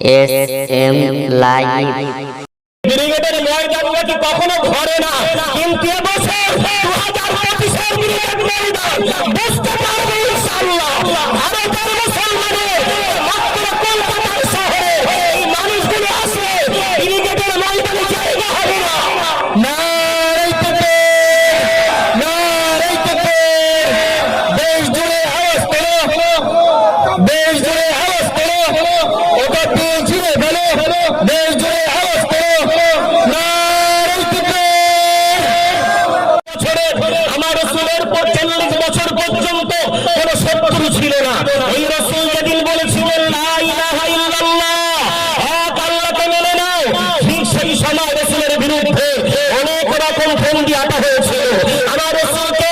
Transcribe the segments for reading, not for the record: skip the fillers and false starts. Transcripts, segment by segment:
SM live ব্রিগেডের ময়দান নাকি কখনো ভরে না, কিন্তু এবছর 2025-এর ব্রিগেড ময়দান বুঝতে পারবে ইনশাআল্লাহ। ভারতের মুসলমানের মাত্র কলকাতার শহরে এই মানুষগুলো আসলে ব্রিগেডের ময়দানে জায়গা হবে না। নারে তাকবীর, নারে তাকবীর। দেশ জুড়ে আওয়াজ তোলো, দেশ জুড়ে আওয়াজ তোলো, ওটা দিয়ে জুড়ে বলো, দেশ জুড়ে আওয়াজ তোলো। আমার রাসূলের পর 40 বছর পর্যন্ত কোন শত্রু ছিল না। এই রাসূল যেদিন বলেছিলেন লা ইলাহা ইল্লাল্লাহ, এক আল্লাহকে মেনে নাও, ঠিক সেই সময় রাসূলের বিরুদ্ধে অনেক রকম ফন্দি আটা হয়েছিল। আমার রাসূলকে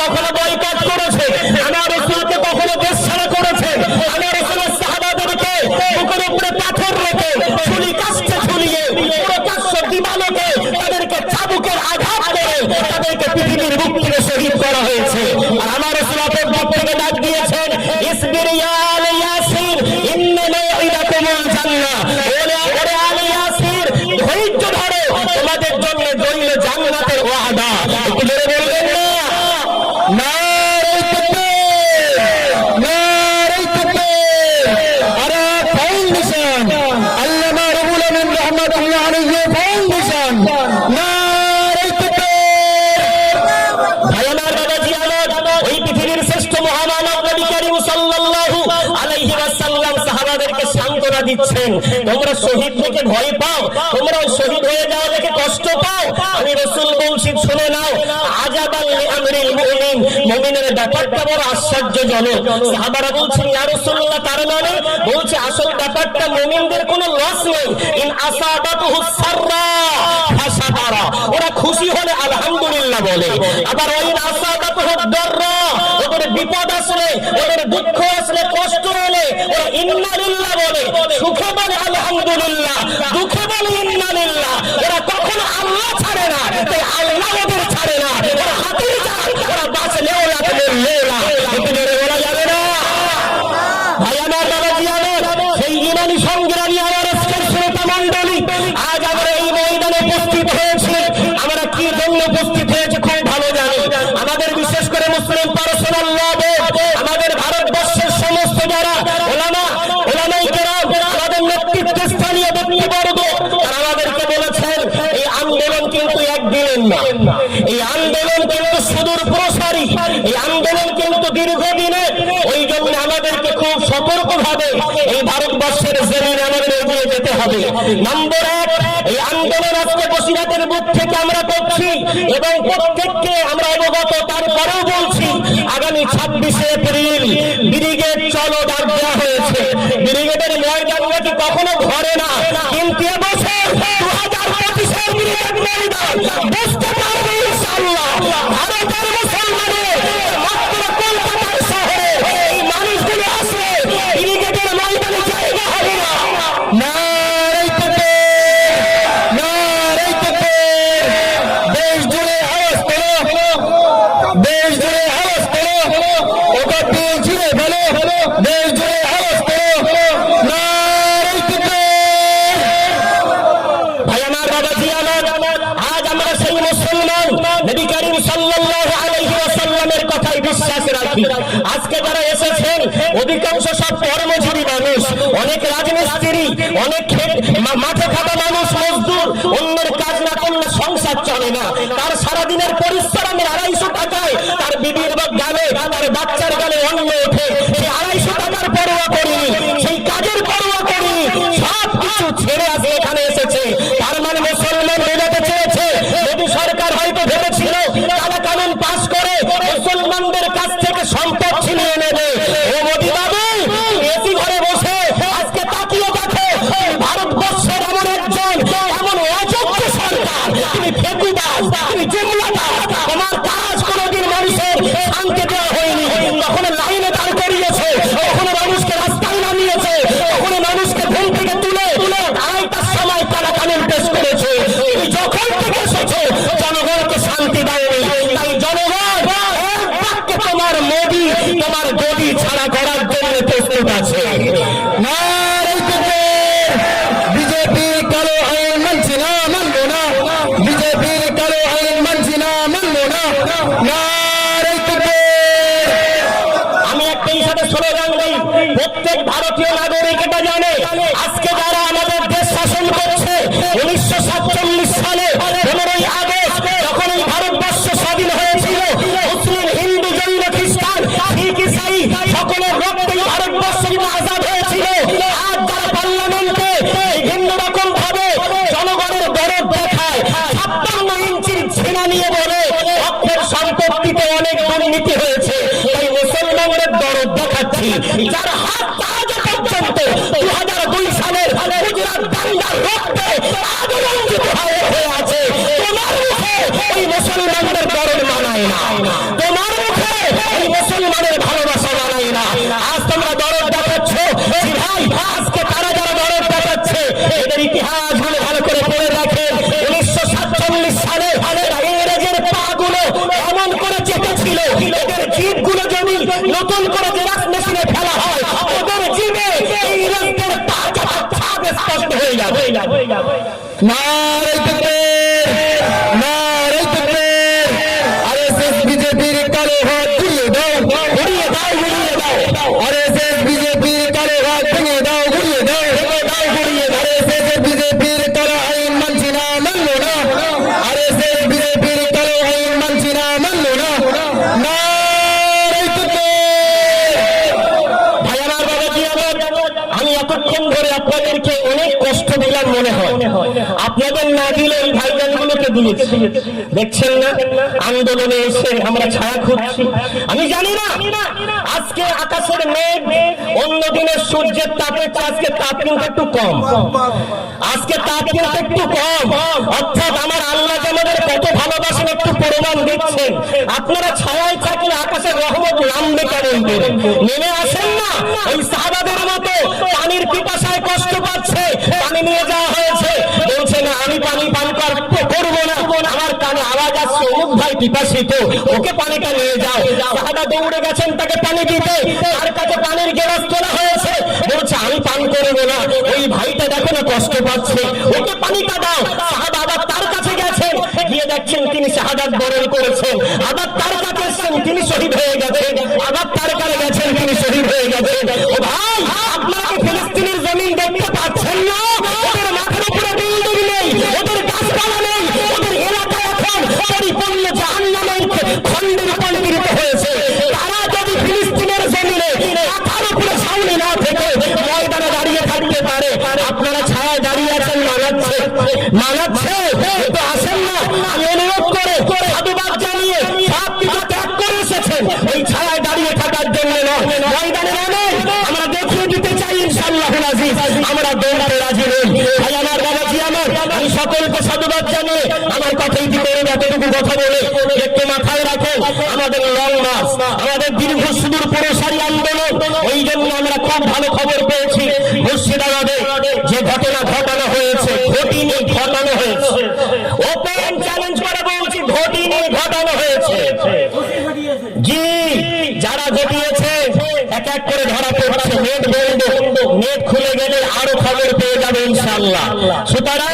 কখনো বয়কট করেছে, আমার রাসূলকে কখনো দেশ ছাড়া করেছে, আমার রাসূলের সাহাবাদেরকে বুকের উপরে পাথর রেখে ছুরি কাস্তে ঝুলিয়ে পুরো 500 দিবালোকে তাদেরকে চাবুকের আঘাত করে তাদেরকে পৃথিবীর বুক থেকে শহীদ করা হয়েছে। আর আমার রাসূল আপনার বুক থেকে ডাক দিয়েছেন ইসবির ইয়া আলী ইয়াসির ইন্না মাউইদাকুমুল জান্নাহ। ওরে আলী ইয়াসির, ধৈর্য ধরো, তোমাদের জন্য রইল জান্নাতের ওয়াদা। একটু জোরে বলবেন না? নারে তাকবীর, নারে তাকবীর। আরে ফাউন্ডেশন আল্লামা রুহুল আমিন রাহমাতুল্লাহ আলাইহি ফাউন্ডেশন, নারে তাকবীর। ভাইয়ার বাবাজি আমার, ওই পৃথিবীর শ্রেষ্ঠ মহামানব নবী করিম সাল্লাল্লাহু আলাইহি ওয়াসাল্লাম সাহাবাদেরকে সান্ত্বনা দিচ্ছেন, তোমরা শহীদ থেকে ভয় পাও, তোমরা শহীদ হয়ে যাওয়া দেখে কষ্ট পাও, আমি রাসূল বলছি শুনে নাও। আজাবাল লিআমরিল মুমিন, মুমিনের ব্যাপারটা বড় আশ্চর্যজনক। সাহাবারা বলছেন ইয়া রাসূলুল্লাহ, তার মানে? বলছে আসল ব্যাপারটা মুমিনদের কোনো লস নেই। ইন আসাবাতুহু সাররা ফাসাবারা, ওরা খুশি হলে আলহামদুলিল্লাহ বলে। আবার ওইন আসাবাতুহু দাররা, ওদের বিপদ আসলে, ওদের দুঃখ আসলে, কষ্ট হলে ওরা ইন্না লিল্লাহ বলে। সুখে বলে আলহামদুলিল্লাহ, দুঃখে বলে ইন্না লিল্লাহ। ওরা কখনো আল্লাহ ছাড়ে না, তাই আল্লাহ ওদের ছাড়ে না। ওরা হাতির জান, ওরা বাঁচলেও লাগবে লেলা। একটু জোরে বলা যাবে না? ভাই আমার, বাবাজি আমার, সেই ইমানি সংগ্রামী আমার আজকের শ্রোতা মণ্ডলী, আজ আমরা এই ময়দানে উপস্থিত হয়েছি। আমরা কি জন্য উপস্থিত হয়েছি খুব ভালো জানি। আমাদের বিশেষ করে মুসলিম পার্সোনাল ল বোর্ড, আমাদের ভারতবর্ষের সমস্ত যারা ওলামায়ে কেরাম, আমাদের নেতৃত্বে স্থানীয় ব্যক্তিবর্গ, তারা আমাদেরকে বলেছেন এই আন্দোলন কিন্তু একদিনের না, এই আন্দোলন কিন্তু সুদূর প্রসারী, এই আন্দোলন কিন্তু দীর্ঘদিনের। ওই জন্য আমাদেরকে খুব সতর্কভাবে এই ভারতবর্ষের জমিনে আমাদের এগিয়ে যেতে হবে। নম্বর 1, এই আন্দোলন আজকে বসিরহাটের বুক থেকে আমরা করছি এবং প্রত্যেককে আমরা অবগত। তারপরেও বলছি আগামী 26শে এপ্রিল ব্রিগেড চলো ডাক দেওয়া হয়েছে। ব্রিগেডের ময়দান নাকি কখনো ভরে না, কিন্তু এবছর 2025-এর ব্রিগেড ময়দান বুঝতে পারবে ইনশাআল্লাহ। ভারতের মুসলমানের মাত্র কলকাতার শহরে এই মানুষগুলো আসলে ব্রিগেডের ময়দানে জায়গা হবে না। নারে তাকবীর, নারে তাকবীর। দেশ জুড়ে আওয়াজ তোলো, দেশ জুড়ে আওয়াজ তোলো, ওটা দিয়ে জুড়ে বলো, দেশ জুড়ে আওয়াজ তোলো। নারে তাকবীর। ভাই আমার, বাবাজি আমার, আজ আমরা সেই মুসলমান নবী করিম সাল্লাল্লাহু আলাইহি ওয়াসাল্লামের কথায় বিশ্বাস রাখি। আজকে যারা এসেছেন অধিকাংশ সব কর্মজীবী মানুষ, অনেক রাজমিস্ত্রি, অনেক মাঠে খাটা মানুষ, মজদুর। অন্যের কাজ না করলে সংসার চলে না। তার সারাদিনের পরিশ্রমের 250 টাকায় তার বিবির গালে, তার বাচ্চার গালে অন্ন ওঠে। সেই 250 টাকার পরোয়া করিনি, সেই কাজের পরোয়া করিনি, সব কিছু ছেড়ে আসে এখানে এসেছে। তার মানে মুসলমান বোঝাতে চেয়েছে মোদী সরকার হয়তো ভেবেছিল কালা কানুন পাস করে মুসলমানদের কাছ থেকে সম্পদ ছিনিয়ে নেবে। ও মোদী বাবু, এসি ঘরে বসে আজকে তাকিয়ে দেখো ভারতবর্ষের এমন একজন, এমন অযোগ্য সরকার, তুমি ফেকুবাজ, তুমি জুমলাবাজ, তোমার কাজ কোনোদিন মানুষের শান্তি দেওয়া হয়নি। নারে তাকবীর। আমি একটাই সাথে স্লোগান দিই, প্রত্যেক ভারতীয় নাগরিক এটা জানে, আজকে যারা আমাদের দেশ শাসন করছে 1947 সালে 15ই আগস্ট যখন এই ভারতবর্ষ স্বাধীন হয়েছিল, মুসলিম হিন্দু জৈন খ্রিস্টান শিখ ইসাই সকলের রক্তেই ভারতবর্ষ আজাদ হয়েছিল। আজ যারা পার্লামেন্টে বিভিন্ন রকম ভাবে জনগণের দরদ দেখায়, 56 ইঞ্চির ছেনা নিয়ে বলে অক্ষের সম্পত্তিতে অনেক দুর্নীতি হয়েছে, তাই মুসলমানদের দরদ দেখাচ্ছি। যার হাত আজ পর্যন্ত 2002 সালের গুজরাট দাঙ্গার রক্তে আজ রঞ্জিত হয়ে আছে, তোমার মুখে ওই মুসলমানদের দরদ মানায় না, তোমার মুখে ওই মুসলমানের ভালোবাসা মানায় না। আজ তোমরা দরদ দেখাচ্ছ, জি ভাই, আজকে তারা যারা দরদ দেখাচ্ছে এদের ইতিহাসগুলো ভালো করে পড়ে রাখেন। 1947 সালে ইংরেজের পাগুলো এমন করে চেপেছিল, এদের জিভগুলো যদি নতুন করে জেরাক্স মেশিনে ফেলা হয়, ওদের জিভে ইংরেজদের পা চাপা ছাপ স্পষ্ট হয়ে যাবে। নারে তাকবীর, নারে তাকবীর। আরএসএস বিজেপির কালো হাত ঘুরিয়ে দাও, ঘুরিয়ে দাও, ঘুরিয়ে দাও। আরএসএস বিজেপির কালো হাত ভেঙে দাও, ঘুরিয়ে দাও, ভেঙে দাও, ঘুরিয়ে দাও। আরএসএস বিজেপির কালো আইন মানছি না, মানলো না। আরএসএস বিজেপির কালো আইন মানছি না, মানলো না। নারে তাকবীর। ভাই আমার, বাবাজি আমার, আমি এতক্ষণ ধরে আপনাদেরকে অনেক কষ্ট দিলাম মনে হয়, আপনাদের না দিলে এই ভাইজানগুলোকে দিয়েছি। দেখছেন না আন্দোলনে এসে আমরা ছায়া খুঁজছি। আমি জানি না আজকে আকাশের মেঘ অন্য দিনের সূর্যের তাপের চেয়ে আজকে তাপ কিন্তু একটু কম, আজকে তাপ কিন্তু একটু কম। অর্থাৎ আমার আল্লাহ যে আমাদের কত ভালোবাসেন একটু প্রমাণ দিচ্ছেন। আপনারা ছায়ায় থাকলে আকাশের রহমত নামবে কেমন করে? নেমে আসেন না। ওই সাহাবাদের মতো পানির পিপাসায় কষ্ট পাচ্ছে, পানি নিয়ে যাওয়া হয়েছে, বলছে না আমি পানি পান করবো না, আমার কানে আওয়াজ আসছে অমুক ভাই পিপাসিত, ওকে পানিটা নিয়ে যাও। সাহাবা দৌড়ে গেছেন তাকে পানি দিতে, তার কাছে পানির গ্লাস তোলা হয়েছে, বলছে আমি পান করবো না, ওই ভাইটা দেখো না কষ্ট পাচ্ছে, ওকে পানিটা দাও। সাহাবা আবার তার কাছে গেছেন, গিয়ে দেখছেন তিনি শাহাদাত বরণ করেছেন। আবার তার কাছে এসেছেন, তিনি শহীদ হয়ে গেছেন। আবার তার কাছে গেছেন, তিনি শহীদ হয়ে গেছেন। ও ভাই, আপনারা কি ফিলিস্তিনের জমিন দেখতে পাচ্ছেন না? ওদের মাথার উপরে বিল্ডিং নেই, ওদের গাছপালা নেই, ওদের এলাকা এখন পরিপূর্ণ জাহান্নামের খণ্ডে রূপান্তরিত হয়েছে। তারা যদি ফিলিস্তিনের জমিনে মাথার উপরে ছাউনি না থেকে ময়দানে দাঁড়িয়ে থাকতে পারে, আপনারা ছায়ায় দাঁড়িয়ে আছেন, মানাচ্ছে মানাচ্ছে তো আসেন না। আমি অনুরোধ করে সাধুবাদ জানিয়ে সব কিছু ত্যাগ করে এসেছেন এই ছায়ায় দাঁড়িয়ে থাকার জন্য নয়, ময়দানে নামেন, আমরা দেখিয়ে দিতে চাই ইনশাআল্লাহুল আজিজ আমরা দৌড়াতে রাজি নই। ভাই আমার, বাবাজি আমার, আমি সকলকে সাধুবাদ জানিয়ে আমার কথা ইতি করে এতটুকু কথা বলে একটু মাথায় রাখেন, আমাদের লং মার্চ, আমাদের দীর্ঘ সুদূর প্রসারী আন্দোলন, ওই জন্য আমরা খুব ভালো খবর পেয়েছি মুর্শিদাবাদে যে ঘটনা ঘটানো হয়েছে, ঘটিনি ঘটানো হয়েছে, ওপেন চ্যালেঞ্জ করে বলছি ঘটিনি ঘটানো হয়েছে। জি, যারা ঘটিয়েছে এক এক করে ধরা পড়ছে, নেট বন্ধ, নেট খুলে গেলে আরো খবর পেয়ে যাবে ইনশাআল্লাহ। সুতরাং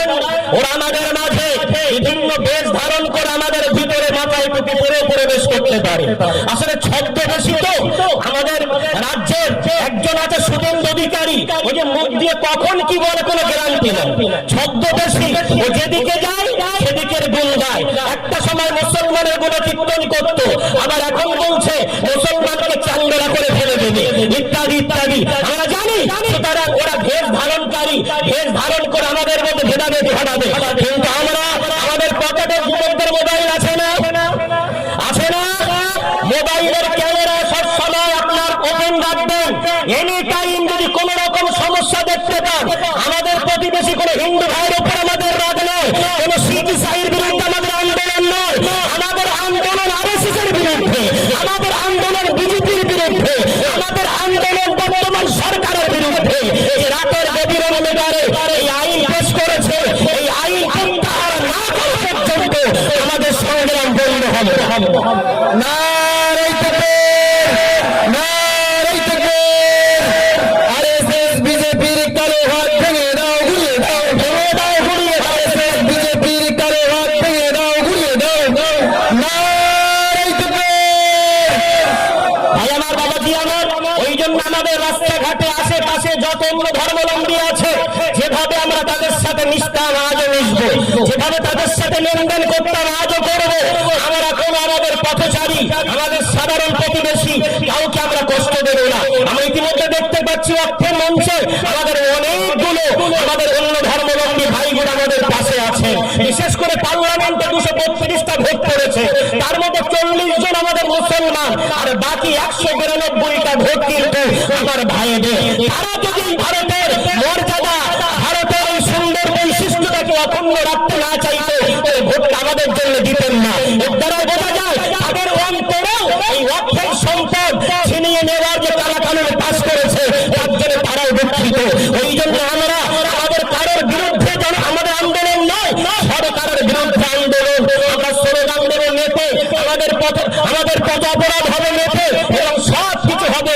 ওরা আমাদের মাঝে বিভিন্ন বেশ ধারণ করে আমাদের ভিতরে মাথায় টুপি পরে প্রবেশ করতে পারে। আসলে ছদ্মবেশী তো আমাদের রাজ্যের একজন আছে শুভেন্দু অধিকারী, ওই যে মুখ দিয়ে কখন কি বলে কোনো গ্যারান্টি নেই। ছদ্মবেশী, ও যেদিকে যায় সেদিকের গুণ গায়। একটা সময় মুসলমানের গুণ কীর্তন করত, আবার এখন বলছে মুসলমানকে চাঙ্গলা করে ফেলে দেবে, ইত্যাদি ইত্যাদি আমরা জানি। সুতরাং ওরা ভেষ ধারণকারী, ভেষ ধারণ করে আমাদের মধ্যে ভেদাভেদ ঘটাবে। কিন্তু আমরা আমাদের পকেটে যুবকদের মোবাইল আছে না, আছে না? মোবাইলের ক্যামেরা সব সময় আপনার ওপেন রাখবেন। এনি টাইম যদি কোন রকম সমস্যা দেখতে পান, আমাদের প্রতিবেশী কোন হিন্দু ভাইয়ের উপর আমাদের রাগ নয়, কোন শিখ ইসাইয়ের বিরুদ্ধে আমাদের আন্দোলন নয়, আমাদের আন্দোলন আরএসএস এর বিরুদ্ধে, আমাদের আন্দোলন বিজেপির বিরুদ্ধে, আমাদের আন্দোলন বর্তমান সরকারের বিরুদ্ধে। রাতের গভীর অন্ধকারে এই আইন পেশ করে অন্য ধর্মাবলম্বী আছে, যেভাবে আমরা তাদের সাথে মিশতাম আজও মিশবো, যেভাবে তাদের সাথে লেনদেন করতাম আজও করবো। আমরা কোনো আমাদের পথচারী, আমাদের সাধারণ প্রতিবেশী কাউকে আমরা কষ্ট দেব না। আমরা ইতিমধ্যে দেখতে পাচ্ছি অক্ষের মঞ্চে আমাদের অনেকগুলো আমাদের অন্য ধর্মাবলম্বী ভাইগুলো আমাদের পাশে আছে। বিশেষ করে পার্লামেন্টে 232টা ভোট পড়েছে, তার মধ্যে 40 জন আমাদের মুসলমান, আর বাকি 192টা ভোট কিন্তু আমার ভাইদের। তারা যদি ভারতের মর্যাদা, ভারতের এই সুন্দর বৈশিষ্ট্যটাকে অক্ষুণ্ণ রাখতে না চাইতো, তাহলে ভোটটা আমাদের জন্য দিতেন না। এর দ্বারা বোঝা যায় তাদের অন্তরেও এই অর্থের সম্পদ ছিনিয়ে নেওয়ার যে কালাকানুন পাস করেছে, তার জন্য তারাও দুঃখিত। ওই জন্য আমরা আমাদের কারোর বিরুদ্ধে যেন আমাদের আন্দোলন নয়, সরকারের বিরুদ্ধে আন্দোলন। আমরা স্লোগান দেব নেতে, আমাদের পথ অপরাধ হবে নেতে, এবং সব কিছু হবে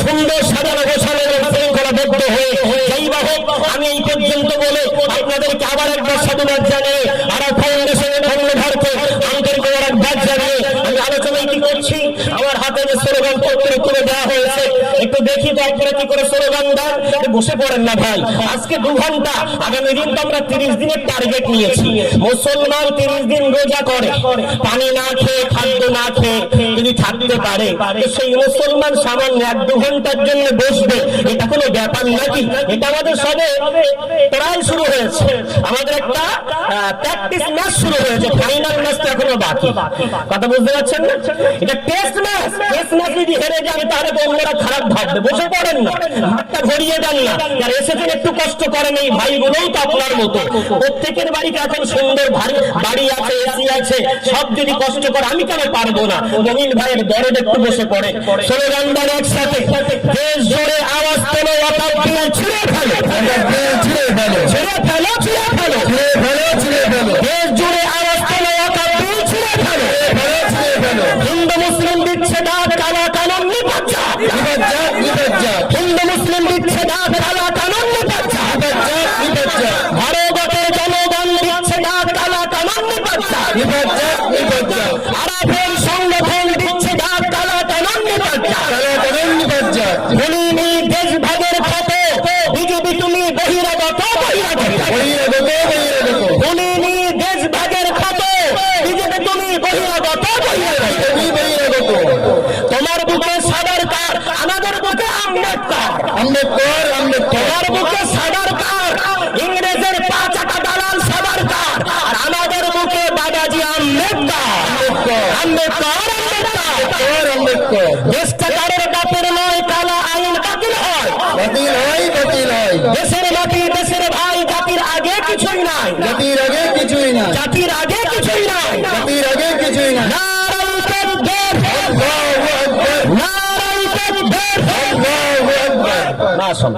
সুন্দর সাজানো গোছানো এবং শৃঙ্খলাবদ্ধ হয়ে। যাই বা হোক, আমি এই পর্যন্ত বলে আপনাদেরকে আবার একবার সাধুবাদ জানিয়ে আর ফাউন্ডেশনের ধন্যবাদকে আন্তরিক মোবারকবাদ জানিয়ে আমি আলোচনায় কি করছি, আমার হাতে যে স্লোগান পত্র করে দেওয়া হয়েছে, একটু দেখি তো আপনারা কি করে স্লোগান দেন। বসে পড়েন না ভাই, আজকে 2 ঘন্টা, আগামী দিন তো আমরা 30 দিনের টার্গেট নিয়েছি। মুসলমান 30 দিন রোজা করে, পানি না খেয়ে, খাদ্য না খেয়ে যদি থাকতে পারে, সেই মুসলমান সামান্য 1-2 ঘন্টার জন্য বসবে, এটা কোনো ব্যাপার নাকি? এটা আমাদের সবে ট্রায়াল শুরু হয়েছে, আমাদের একটা প্র্যাকটিস ম্যাচ শুরু হয়েছে, ফাইনাল ম্যাচ তো এখনো বাকি। কথা বুঝতে পারছেন না? এটা টেস্ট ম্যাচ। টেস্ট ম্যাচ যদি হেরে যাবে তাহলে তো অন্যরা খারাপ ভাববে। বসে পড়েন না, হাতটা ঘড়িয়ে দেন না। আর এসেছেন একটু কষ্ট করেন, এই ভাইগুলোও তো আপনার মতো। প্রত্যেকের বাড়িতে এখন সুন্দর বাড়ি আছে, এসি আছে, সব যদি কষ্ট করে আমি কেন পারবো না? জমিন ভাইয়ের দরদ একটু বসে পড়ে। স্লোগান দেন একসাথে, দেশ জোরে আওয়াজ তোলো, অকাল দিলে ছিঁড়ে ফেলো, ছিঁড়ে ফেলো, ছিঁড়ে ফেলো, ছিঁড়ে ফেলো, ছিঁড়ে ফেলো, ছিঁড়ে ফেলো। দেশ জোরে আওয়াজ তোলো, অকাল দিলে ছিঁড়ে ফেলো, ছিঁড়ে ফেলো। হিন্দু মুসলিম বিচ্ছেদ, কালা কানুন নিপাত, হিন্দু মুসলিম বিচ্ছেদ, কালা কানুন নিপাত, ভারতের জনগণ বিচ্ছেদ, কালা কানুন নিপাত, আরবের সংগঠন বিচ্ছেদ, কালা কানুন নিপাত। ভুলিনি দেশ ভাগের ক্ষত, বিজেপি তুমি বহিরাগত, ভুলিনি দেশ ভাগের ক্ষত, বিজেপি তুমি বহিরাগত। তোমার বুকে সাদারকার, আমাদের বুকে আম্বেদকর, আম্বেদকর, আম্বেদকর। তোমার বুকে সাদারকার, ইংরেজের 5 আটা দালাল সাদারকার, আর আমাদের বুকে বাবাজি আম্বেদকর, আম্বেদকর, আম্বেদকর, আম্বেদকর। দেশটা কারোর বাপের নয়, কালা আইন বাতিল হয়, বাতিল হয়, বাতিল হয়। দেশের মাটি, দেশের ভাই, জাতির আগে কিছুই নাই, জাতির আগে কিছুই নাই, জাতির আগে কিছুই নাই, জাতির আগে কিছুই নাই। নারায়ে তাকবীর, আল্লাহু আকবার, নারায়ে তাকবীর, আল্লাহু আকবার। না শোন।